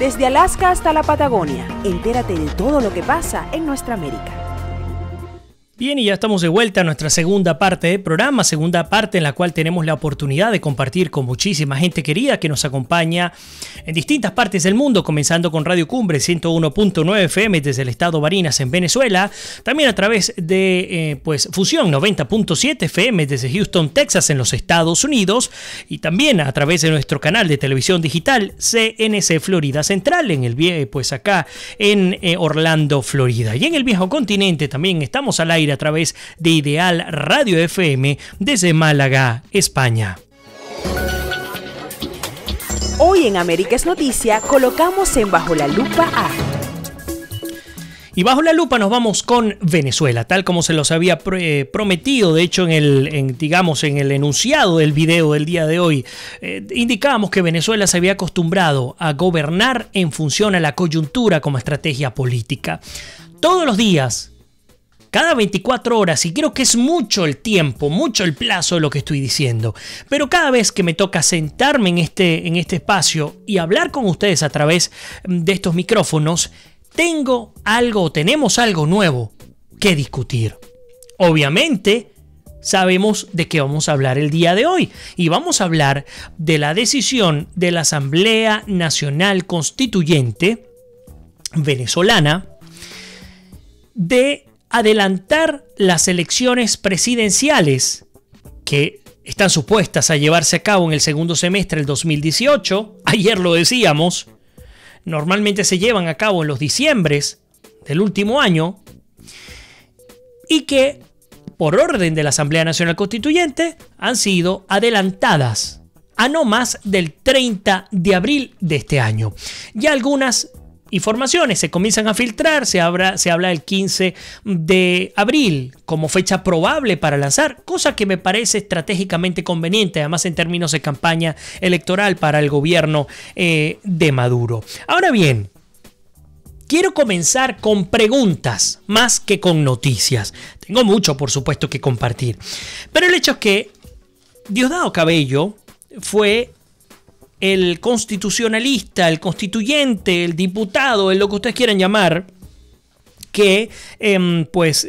Desde Alaska hasta la Patagonia, entérate de todo lo que pasa en nuestra América. Bien, y ya estamos de vuelta a nuestra segunda parte del programa, segunda parte en la cual tenemos la oportunidad de compartir con muchísima gente querida que nos acompaña en distintas partes del mundo, comenzando con Radio Cumbre 101.9 FM desde el estado Barinas en Venezuela, también a través de Fusión 90.7 FM desde Houston, Texas en los Estados Unidos, y también a través de nuestro canal de televisión digital CNC Florida Central acá en Orlando, Florida. Y en el viejo continente también estamos al aire a través de Ideal Radio FM desde Málaga, España. Hoy en América es Noticia colocamos en Bajo la Lupa a... Y bajo la lupa nos vamos con Venezuela, tal como se los había prometido. De hecho, en el enunciado del video del día de hoy, indicábamos que Venezuela se había acostumbrado a gobernar en función a la coyuntura como estrategia política. Todos los días, cada 24 horas, y creo que es mucho el tiempo, mucho el plazo de lo que estoy diciendo, pero cada vez que me toca sentarme en este espacio y hablar con ustedes a través de estos micrófonos, tenemos algo nuevo que discutir. Obviamente, sabemos de qué vamos a hablar el día de hoy, y vamos a hablar de la decisión de la Asamblea Nacional Constituyente venezolana de adelantar las elecciones presidenciales que están supuestas a llevarse a cabo en el segundo semestre del 2018. Ayer lo decíamos, normalmente se llevan a cabo en los diciembres del último año, y que por orden de la Asamblea Nacional Constituyente han sido adelantadas a no más del 30 de abril de este año. Ya algunas informaciones se comienzan a filtrar, se habla del 15 de abril como fecha probable para lanzar, cosa que me parece estratégicamente conveniente, además en términos de campaña electoral para el gobierno de Maduro. Ahora bien, quiero comenzar con preguntas más que con noticias. Tengo mucho, por supuesto, que compartir, pero el hecho es que Diosdado Cabello fue el constitucionalista, el constituyente, el diputado, lo que ustedes quieran llamar, que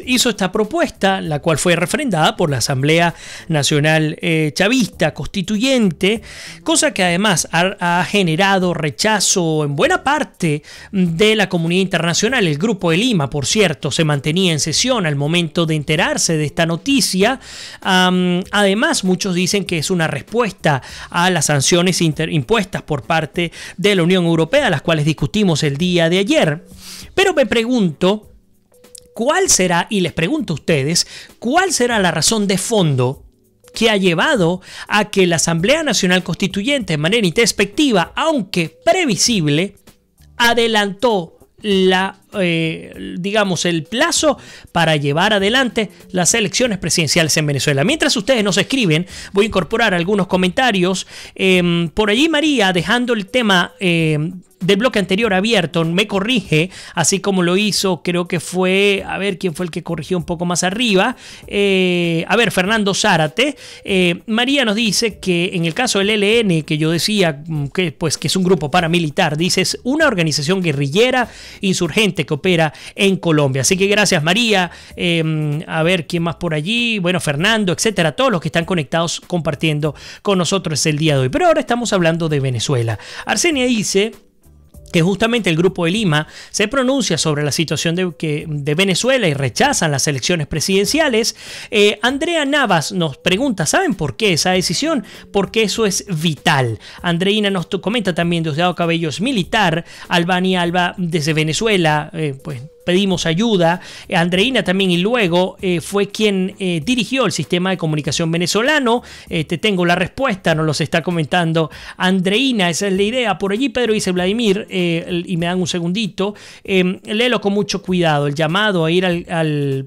hizo esta propuesta, la cual fue refrendada por la Asamblea Nacional Chavista Constituyente, cosa que además ha generado rechazo en buena parte de la comunidad internacional. El Grupo de Lima, por cierto, se mantenía en sesión al momento de enterarse de esta noticia. Además, muchos dicen que es una respuesta a las sanciones impuestas por parte de la Unión Europea, las cuales discutimos el día de ayer. Pero me pregunto, ¿cuál será, y les pregunto a ustedes, cuál será la razón de fondo que ha llevado a que la Asamblea Nacional Constituyente, de manera introspectiva, aunque previsible, adelantó el plazo para llevar adelante las elecciones presidenciales en Venezuela? Mientras ustedes nos escriben, voy a incorporar algunos comentarios. Por allí María, dejando el tema del bloque anterior abierto, me corrige, así como lo hizo, creo que fue, a ver quién fue el que corrigió un poco más arriba, Fernando Zárate. María nos dice que en el caso del ELN, que yo decía que es un grupo paramilitar, dice es una organización guerrillera insurgente que opera en Colombia. Así que gracias, María. A ver quién más por allí, bueno, Fernando, etcétera, todos los que están conectados compartiendo con nosotros el día de hoy. Pero ahora estamos hablando de Venezuela. Arsenia dice que justamente el Grupo de Lima se pronuncia sobre la situación de Venezuela y rechazan las elecciones presidenciales. Andrea Navas nos pregunta, ¿saben por qué esa decisión? Porque eso es vital. Andreina nos comenta también, Diosdado Cabello es militar. Albania Alba desde Venezuela, pedimos ayuda. Andreina también, y luego fue quien dirigió el sistema de comunicación venezolano. Te tengo la respuesta, nos los está comentando Andreina, esa es la idea. Por allí Pedro dice Vladimir, y me dan un segundito, léelo con mucho cuidado, el llamado a ir al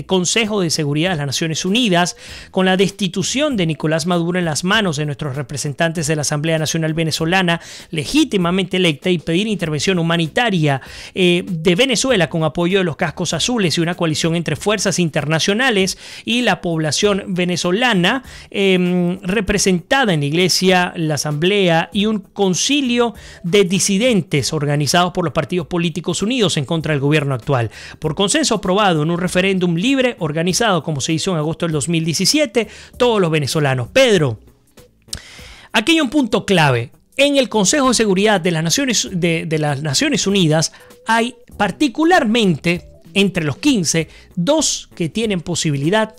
Consejo de Seguridad de las Naciones Unidas con la destitución de Nicolás Maduro en las manos de nuestros representantes de la Asamblea Nacional Venezolana legítimamente electa, y pedir intervención humanitaria de Venezuela Venezuela con apoyo de los cascos azules y una coalición entre fuerzas internacionales y la población venezolana representada en la iglesia, la asamblea y un concilio de disidentes organizados por los partidos políticos unidos en contra del gobierno actual. Por consenso aprobado en un referéndum libre organizado como se hizo en agosto del 2017, todos los venezolanos. Pedro, aquí hay un punto clave. En el Consejo de Seguridad de las Naciones Unidas hay particularmente entre los 15 dos que tienen posibilidad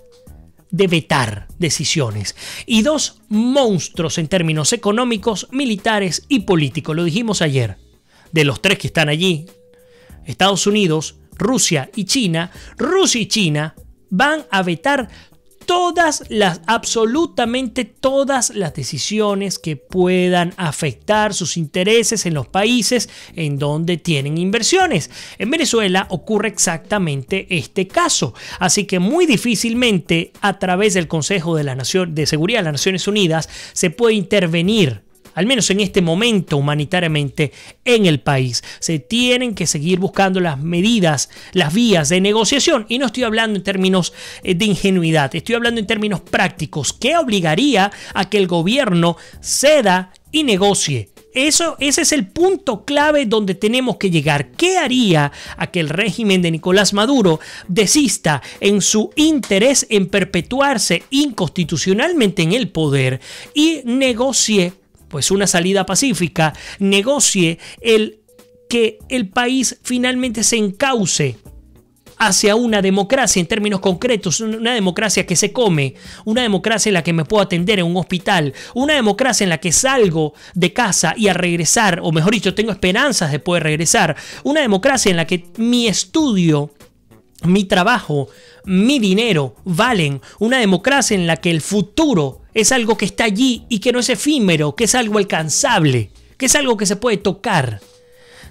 de vetar decisiones y dos monstruos en términos económicos, militares y políticos. Lo dijimos ayer. De los tres que están allí, Estados Unidos, Rusia y China van a vetar absolutamente todas las decisiones que puedan afectar sus intereses en los países en donde tienen inversiones. En Venezuela ocurre exactamente este caso, así que muy difícilmente a través del Consejo de Seguridad de las Naciones Unidas se puede intervenir, al menos en este momento humanitariamente, en el país. Se tienen que seguir buscando las medidas, las vías de negociación. Y no estoy hablando en términos de ingenuidad, estoy hablando en términos prácticos, que obligaría a que el gobierno ceda y negocie. Ese es el punto clave donde tenemos que llegar. ¿Qué haría a que el régimen de Nicolás Maduro desista en su interés en perpetuarse inconstitucionalmente en el poder y negocie pues una salida pacífica, negocie que el país finalmente se encauce hacia una democracia en términos concretos, una democracia que se come, una democracia en la que me puedo atender en un hospital, una democracia en la que salgo de casa y al regresar, o mejor dicho, tengo esperanzas de poder regresar, una democracia en la que mi estudio, mi trabajo, mi dinero valen, una democracia en la que el futuro es algo que está allí y que no es efímero, que es algo alcanzable, que es algo que se puede tocar.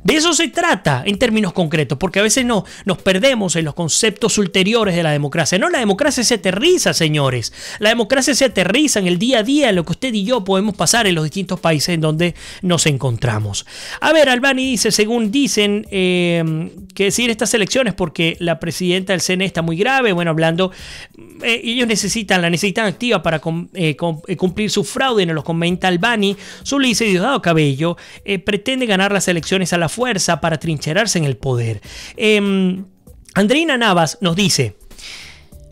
De eso se trata en términos concretos, porque a veces nos perdemos en los conceptos ulteriores de la democracia. No, la democracia se aterriza, señores. La democracia se aterriza en el día a día, en lo que usted y yo podemos pasar en los distintos países en donde nos encontramos. A ver, Albani dice, según dicen, que decir estas elecciones porque la presidenta del CNE está muy grave. Bueno, hablando, ellos la necesitan activa para cumplir su fraude, nos lo comenta Albani. Zulice Diosdado Cabello pretende ganar las elecciones a la fuerza para trincherarse en el poder. Andreina Navas nos dice: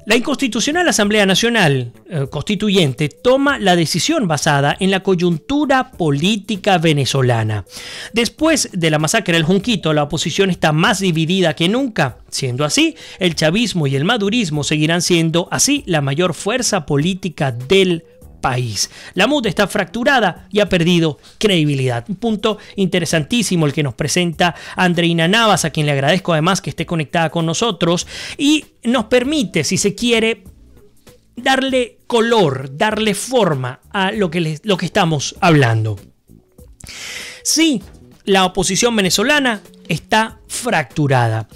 la inconstitucional Asamblea Nacional Constituyente toma la decisión basada en la coyuntura política venezolana. Después de la masacre del Junquito, la oposición está más dividida que nunca. Siendo así, el chavismo y el madurismo seguirán siendo así la mayor fuerza política del país. La MUD está fracturada y ha perdido credibilidad. Un punto interesantísimo el que nos presenta Andreina Navas, a quien le agradezco además que esté conectada con nosotros y nos permite, si se quiere, darle color, darle forma a lo que estamos hablando. Sí, la oposición venezolana está fracturada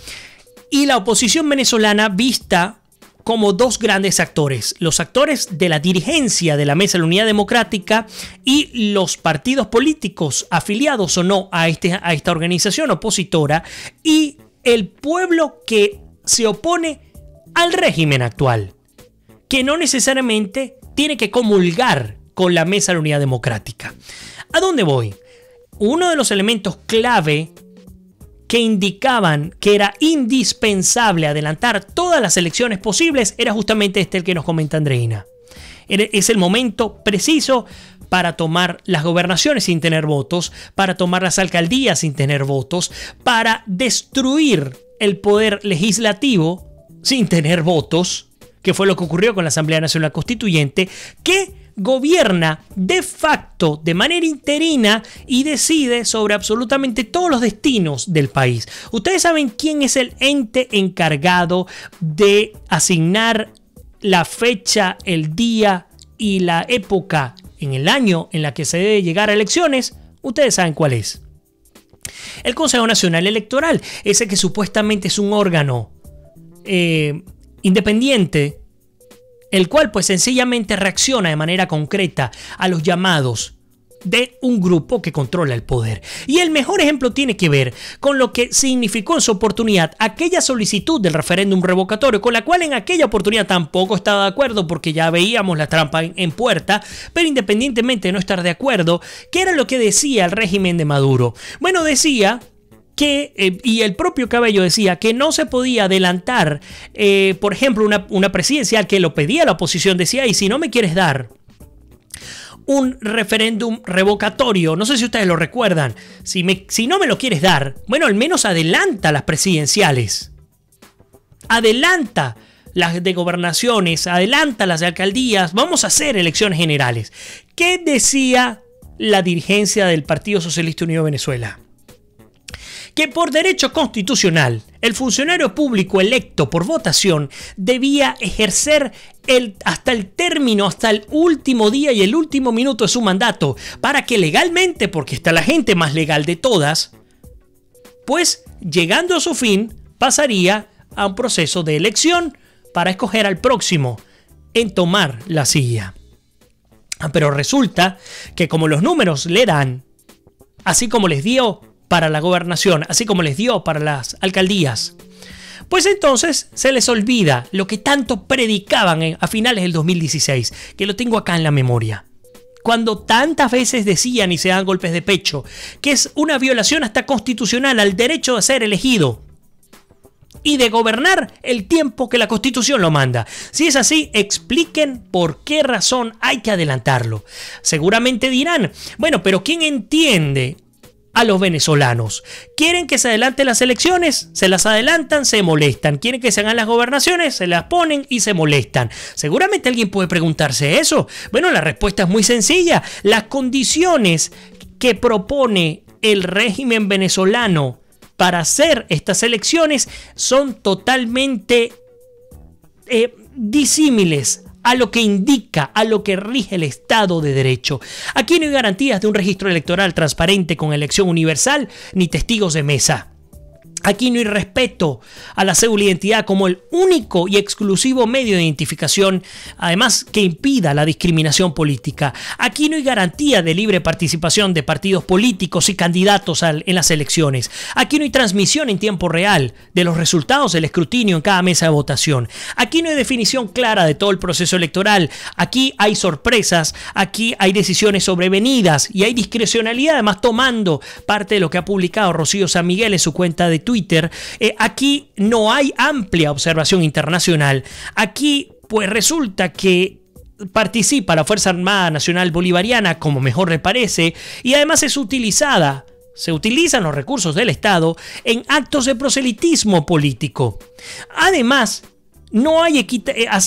y la oposición venezolana vista como dos grandes actores, los actores de la dirigencia de la Mesa de la Unidad Democrática y los partidos políticos afiliados o no a esta organización opositora y el pueblo que se opone al régimen actual, que no necesariamente tiene que comulgar con la Mesa de la Unidad Democrática. ¿A dónde voy? Uno de los elementos clave que indicaban que era indispensable adelantar todas las elecciones posibles era justamente el que nos comenta Andreina. Es el momento preciso para tomar las gobernaciones sin tener votos, para tomar las alcaldías sin tener votos, para destruir el poder legislativo sin tener votos, que fue lo que ocurrió con la Asamblea Nacional Constituyente, que gobierna de facto de manera interina y decide sobre absolutamente todos los destinos del país. ¿Ustedes saben quién es el ente encargado de asignar la fecha, el día y la época en el año en la que se debe llegar a elecciones? Ustedes saben cuál es. El Consejo Nacional Electoral, ese que supuestamente es un órgano independiente, el cual pues sencillamente reacciona de manera concreta a los llamados de un grupo que controla el poder. Y el mejor ejemplo tiene que ver con lo que significó en su oportunidad aquella solicitud del referéndum revocatorio, con la cual en aquella oportunidad tampoco estaba de acuerdo porque ya veíamos la trampa en puerta, pero independientemente de no estar de acuerdo, ¿qué era lo que decía el régimen de Maduro? Bueno, decía que, y el propio Cabello decía que no se podía adelantar, por ejemplo, una presidencial, que lo pedía la oposición, decía, y si no me quieres dar un referéndum revocatorio, no sé si ustedes lo recuerdan, si no me lo quieres dar, bueno, al menos adelanta las presidenciales, adelanta las de gobernaciones, adelanta las de alcaldías, vamos a hacer elecciones generales. ¿Qué decía la dirigencia del Partido Socialista Unido de Venezuela? Que por derecho constitucional, el funcionario público electo por votación debía ejercer hasta el término, hasta el último día y el último minuto de su mandato, para que legalmente, porque está la gente más legal de todas, pues llegando a su fin, pasaría a un proceso de elección para escoger al próximo en tomar la silla. Pero resulta que como los números le dan, así como les dio para la gobernación, así como les dio para las alcaldías, pues entonces se les olvida lo que tanto predicaban a finales del 2016, que lo tengo acá en la memoria. Cuando tantas veces decían y se dan golpes de pecho que es una violación hasta constitucional al derecho de ser elegido y de gobernar el tiempo que la Constitución lo manda. Si es así, expliquen por qué razón hay que adelantarlo. Seguramente dirán, bueno, pero ¿quién entiende a los venezolanos? ¿Quieren que se adelanten las elecciones? Se las adelantan, se molestan. ¿Quieren que se hagan las gobernaciones? Se las ponen y se molestan. Seguramente alguien puede preguntarse eso. Bueno, la respuesta es muy sencilla. Las condiciones que propone el régimen venezolano para hacer estas elecciones son totalmente disímiles a lo que indica, a lo que rige el Estado de Derecho. Aquí no hay garantías de un registro electoral transparente con elección universal ni testigos de mesa. Aquí no hay respeto a la cédula de identidad como el único y exclusivo medio de identificación, además que impida la discriminación política. Aquí no hay garantía de libre participación de partidos políticos y candidatos en las elecciones. Aquí no hay transmisión en tiempo real de los resultados del escrutinio en cada mesa de votación. Aquí no hay definición clara de todo el proceso electoral. Aquí hay sorpresas, aquí hay decisiones sobrevenidas y hay discrecionalidad, además tomando parte de lo que ha publicado Rocío San Miguel en su cuenta de Twitter. Aquí no hay amplia observación internacional. Aquí pues resulta que participa la Fuerza Armada Nacional Bolivariana como mejor le parece y además se utilizan los recursos del Estado en actos de proselitismo político. Además, no hay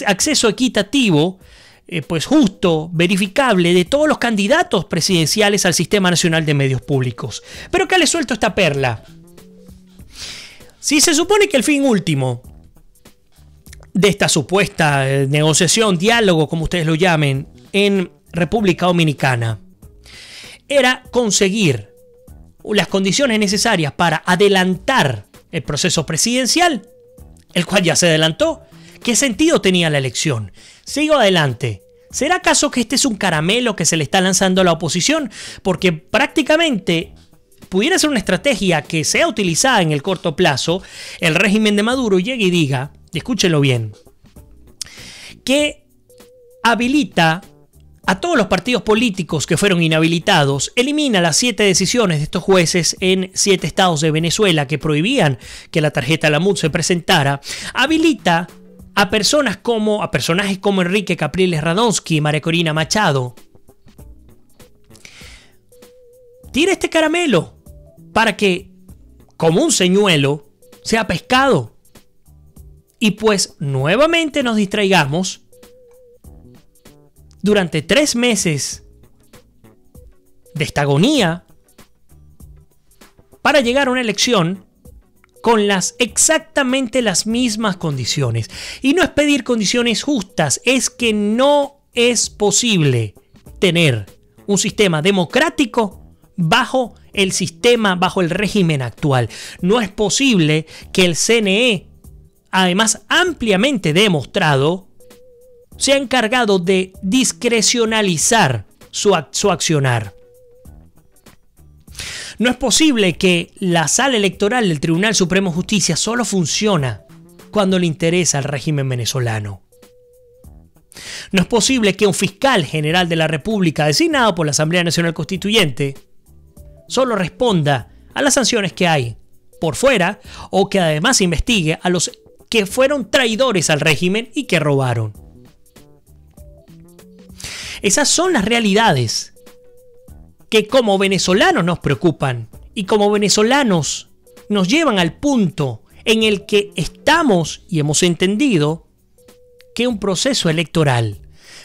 acceso equitativo, pues justo, verificable de todos los candidatos presidenciales al Sistema Nacional de Medios Públicos. Pero acá les suelto esta perla. Si se supone que el fin último de esta supuesta negociación, diálogo, como ustedes lo llamen, en República Dominicana, era conseguir las condiciones necesarias para adelantar el proceso presidencial, el cual ya se adelantó, ¿qué sentido tenía la elección? Sigo adelante. ¿Será acaso que este es un caramelo que se le está lanzando a la oposición? Porque prácticamente pudiera ser una estrategia que sea utilizada en el corto plazo, el régimen de Maduro llegue y diga, y escúchenlo bien, que habilita a todos los partidos políticos que fueron inhabilitados, elimina las 7 decisiones de estos jueces en 7 estados de Venezuela que prohibían que la tarjeta de la MUD se presentara, habilita a personajes como Enrique Capriles Radonsky y María Corina Machado. Tira este caramelo para que, como un señuelo, sea pescado. Y pues nuevamente nos distraigamos durante 3 meses de esta agonía para llegar a una elección con exactamente las mismas condiciones. Y no es pedir condiciones justas, es que no es posible tener un sistema democrático bajo el régimen actual. No es posible que el CNE, además ampliamente demostrado, se ha encargado de discrecionalizar su accionar. No es posible que la sala electoral del Tribunal Supremo de Justicia solo funciona cuando le interesa al régimen venezolano. No es posible que un fiscal general de la República designado por la Asamblea Nacional Constituyente solo responda a las sanciones que hay por fuera o que además investigue a los que fueron traidores al régimen y que robaron. Esas son las realidades que como venezolanos nos preocupan y como venezolanos nos llevan al punto en el que estamos y hemos entendido que un proceso electoral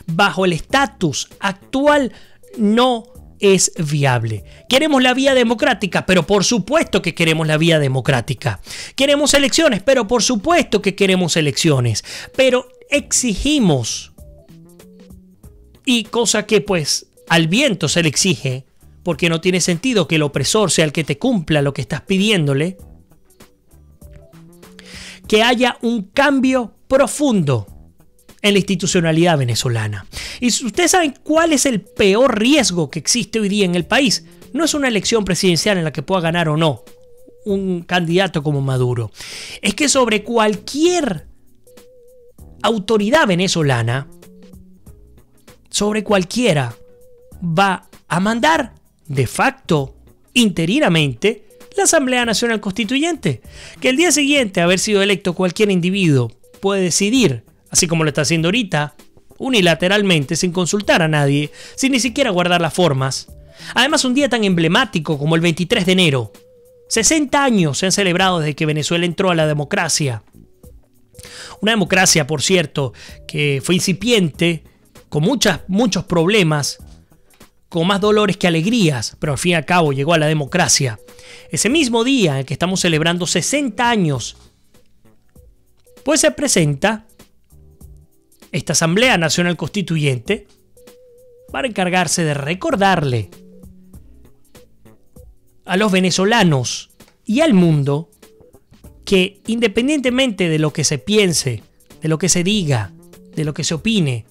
bajo el estatus actual no es viable. Queremos la vía democrática, pero por supuesto que queremos la vía democrática. Queremos elecciones, pero por supuesto que queremos elecciones. Pero exigimos, y cosa que pues al viento se le exige, porque no tiene sentido que el opresor sea el que te cumpla lo que estás pidiéndole, que haya un cambio profundo en la institucionalidad venezolana. Y ustedes saben cuál es el peor riesgo que existe hoy día en el país. No es una elección presidencial en la que pueda ganar o no un candidato como Maduro. Es que sobre cualquier autoridad venezolana, sobre cualquiera, va a mandar de facto, interinamente, la Asamblea Nacional Constituyente, que el día siguiente a haber sido electo cualquier individuo puede decidir, así como lo está haciendo ahorita, unilateralmente, sin consultar a nadie, sin ni siquiera guardar las formas. Además, un día tan emblemático como el 23 de enero. 60 años se han celebrado desde que Venezuela entró a la democracia. Una democracia, por cierto, que fue incipiente, con muchos problemas, con más dolores que alegrías, pero al fin y al cabo llegó a la democracia. Ese mismo día en que estamos celebrando 60 años, pues se presenta esta Asamblea Nacional Constituyente para encargarse de recordarle a los venezolanos y al mundo que independientemente de lo que se piense, de lo que se diga, de lo que se opine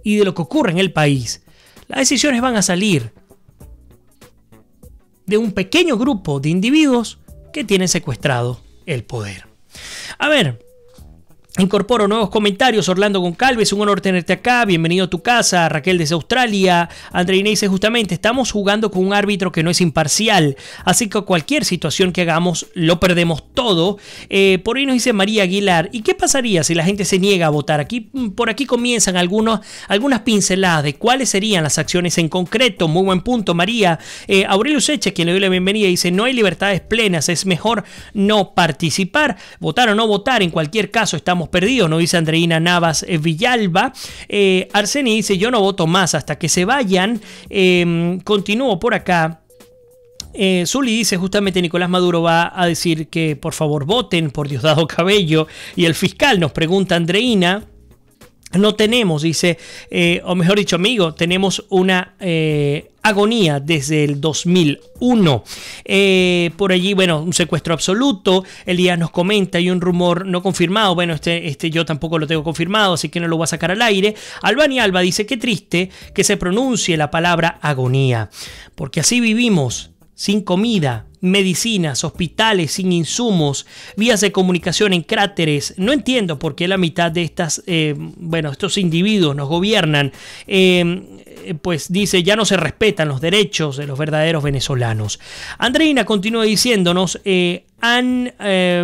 y de lo que ocurre en el país, las decisiones van a salir de un pequeño grupo de individuos que tienen secuestrado el poder. A ver, incorporo nuevos comentarios. Orlando Goncalves, un honor tenerte acá. Bienvenido a tu casa. Raquel desde Australia. Andreina dice justamente, estamos jugando con un árbitro que no es imparcial. Así que cualquier situación que hagamos lo perdemos todo. Por ahí nos dice María Aguilar. ¿Y qué pasaría si la gente se niega a votar? Por aquí comienzan algunas pinceladas de cuáles serían las acciones en concreto. Muy buen punto, María. Aurelio Seche, quien le doy la bienvenida, dice, no hay libertades plenas. Es mejor no participar. Votar o no votar. En cualquier caso, estamos perdidos, nos dice Andreina Navas Villalba. Arseni dice, yo no voto más hasta que se vayan. Continúo por acá. Zuli dice, justamente Nicolás Maduro va a decir que por favor voten por Diosdado Cabello. Y el fiscal nos pregunta, Andreina, no tenemos, dice, o mejor dicho, amigo, tenemos una agonía desde el 2001. Por allí, bueno, un secuestro absoluto. Elías nos comenta, hay un rumor no confirmado. Bueno, este yo tampoco lo tengo confirmado, así que no lo voy a sacar al aire. Albani Alba dice, qué triste que se pronuncie la palabra agonía, porque así vivimos, sin comida, medicinas, hospitales sin insumos, vías de comunicación en cráteres. No entiendo por qué la mitad de estos individuos nos gobiernan. Pues dice, ya no se respetan los derechos de los verdaderos venezolanos. Andreina continúa diciéndonos, ¿han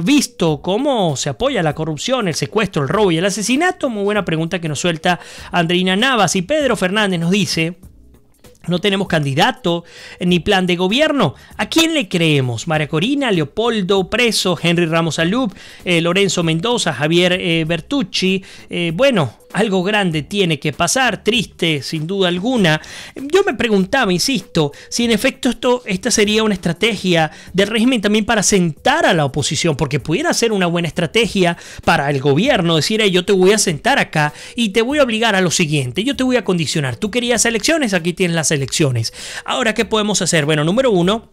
visto cómo se apoya la corrupción, el secuestro, el robo y el asesinato? Muy buena pregunta que nos suelta Andreina Navas. Y Pedro Fernández nos dice, no tenemos candidato ni plan de gobierno. ¿A quién le creemos? María Corina, Leopoldo Preso, Henry Ramos Alub, Lorenzo Mendoza, Javier Bertucci. Bueno, algo grande tiene que pasar, triste sin duda alguna. Yo me preguntaba, insisto, si en efecto esta sería una estrategia del régimen también para sentar a la oposición, porque pudiera ser una buena estrategia para el gobierno, decir, yo te voy a sentar acá y te voy a obligar a lo siguiente, yo te voy a condicionar. Tú querías elecciones, aquí tienes las elecciones. Ahora, ¿qué podemos hacer? Bueno, número uno,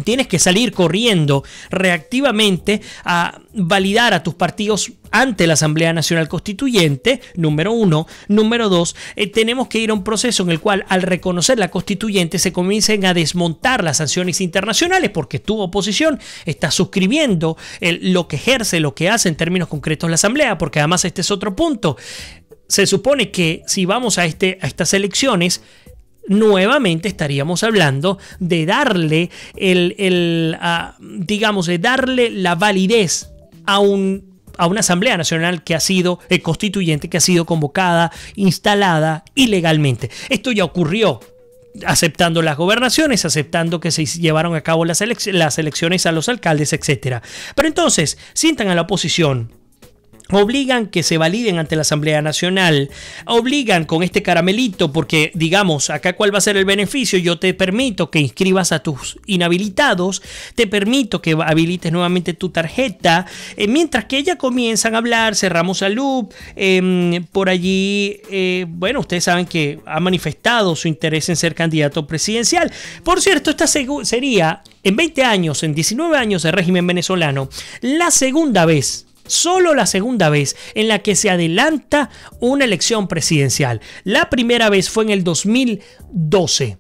tienes que salir corriendo reactivamente a validar a tus partidos ante la Asamblea Nacional Constituyente, número 1. Número 2, tenemos que ir a un proceso en el cual, al reconocer la Constituyente, se comiencen a desmontar las sanciones internacionales, porque tu oposición está suscribiendo lo que ejerce, lo que hace en términos concretos la Asamblea, porque además este es otro punto. Se supone que si vamos a estas elecciones, nuevamente estaríamos hablando de darle de darle la validez a una Asamblea Nacional que ha sido constituyente, que ha sido convocada, instalada ilegalmente. Esto ya ocurrió, aceptando las gobernaciones, aceptando que se llevaron a cabo las elecciones a los alcaldes, etc. Pero entonces, sientan a la oposición, obligan que se validen ante la Asamblea Nacional, obligan con este caramelito, porque digamos, acá cuál va a ser el beneficio: yo te permito que inscribas a tus inhabilitados, te permito que habilites nuevamente tu tarjeta, mientras que ya comienzan a hablar, cerramos salud, por allí, bueno, ustedes saben que ha manifestado su interés en ser candidato presidencial. Por cierto, esta sería, en 20 años, en 19 años de régimen venezolano, la segunda vez, solo la segunda vez en la que se adelanta una elección presidencial. La primera vez fue en el 2012.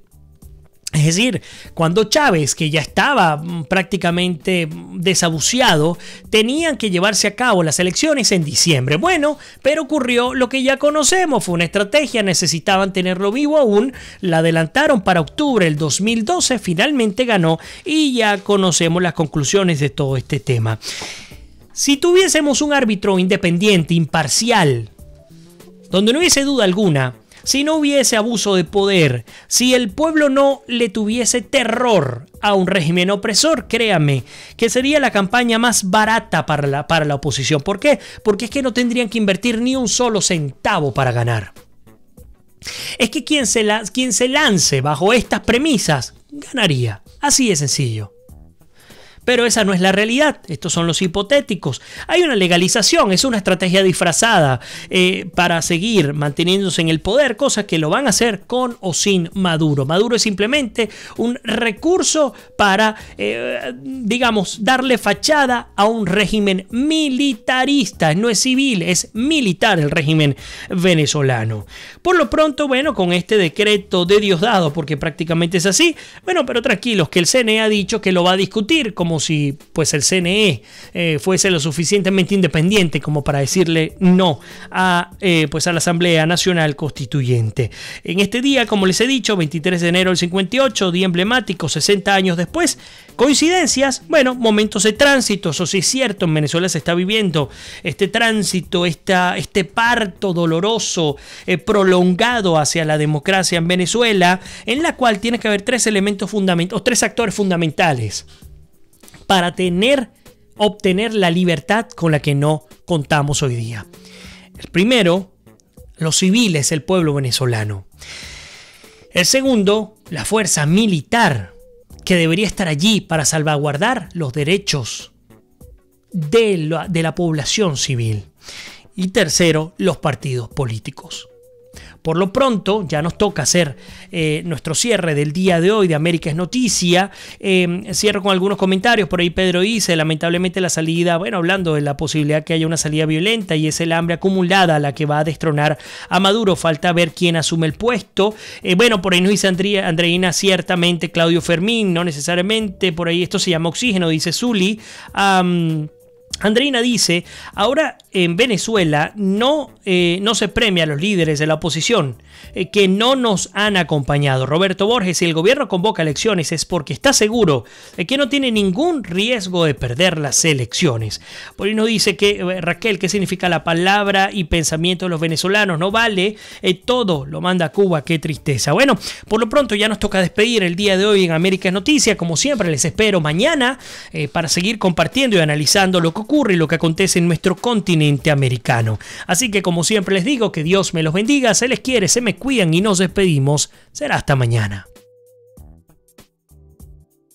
Es decir, cuando Chávez, que ya estaba prácticamente desahuciado, tenían que llevarse a cabo las elecciones en diciembre. Bueno, pero ocurrió lo que ya conocemos, fue una estrategia, necesitaban tenerlo vivo aún, la adelantaron para octubre del 2012, finalmente ganó y ya conocemos las conclusiones de todo este tema. Si tuviésemos un árbitro independiente, imparcial, donde no hubiese duda alguna, si no hubiese abuso de poder, si el pueblo no le tuviese terror a un régimen opresor, créame que sería la campaña más barata para la oposición. ¿Por qué? Porque es que no tendrían que invertir ni un solo centavo para ganar. Es que quien se lance bajo estas premisas ganaría. Así de sencillo. Pero esa no es la realidad, estos son los hipotéticos. Hay una legalización, es una estrategia disfrazada para seguir manteniéndose en el poder, cosas que lo van a hacer con o sin Maduro. Maduro es simplemente un recurso para, digamos, darle fachada a un régimen militarista. No es civil, es militar el régimen venezolano. Por lo pronto, bueno, con este decreto de Diosdado, porque prácticamente es así, bueno, pero tranquilos, que el CNE ha dicho que lo va a discutir, como si pues el CNE fuese lo suficientemente independiente como para decirle no a la Asamblea Nacional Constituyente. En este día, como les he dicho, 23 de enero del 58, día emblemático, 60 años después, coincidencias, bueno, momentos de tránsito, eso sí es cierto, en Venezuela se está viviendo este tránsito, este parto doloroso, prolongado hacia la democracia en Venezuela, en la cual tiene que haber tres actores fundamentales para obtener la libertad con la que no contamos hoy día. El primero, los civiles, el pueblo venezolano. El segundo, la fuerza militar, que debería estar allí para salvaguardar los derechos de la población civil. Y tercero, los partidos políticos. Por lo pronto, ya nos toca hacer nuestro cierre del día de hoy de América es Noticia. Cierro con algunos comentarios. Por ahí Pedro dice, lamentablemente la salida, bueno, hablando de la posibilidad que haya una salida violenta y es el hambre acumulada la que va a destronar a Maduro. Falta ver quién asume el puesto. Bueno, por ahí nos dice Andreina, ciertamente Claudio Fermín, no necesariamente. Por ahí esto se llama oxígeno, dice Zuli. Andreina dice, ahora en Venezuela no se premia a los líderes de la oposición que no nos han acompañado. Roberto Borges, si el gobierno convoca elecciones es porque está seguro de que no tiene ningún riesgo de perder las elecciones. Por ahí nos dice que Raquel, ¿qué significa la palabra y pensamiento de los venezolanos? No vale, todo lo manda a Cuba, qué tristeza. Bueno, por lo pronto ya nos toca despedir el día de hoy en América es Noticia. Como siempre les espero mañana para seguir compartiendo y analizando lo que ocurre y lo que acontece en nuestro continente americano. Así que como siempre les digo, que Dios me los bendiga, se les quiere, se me cuidan y nos despedimos. Será hasta mañana.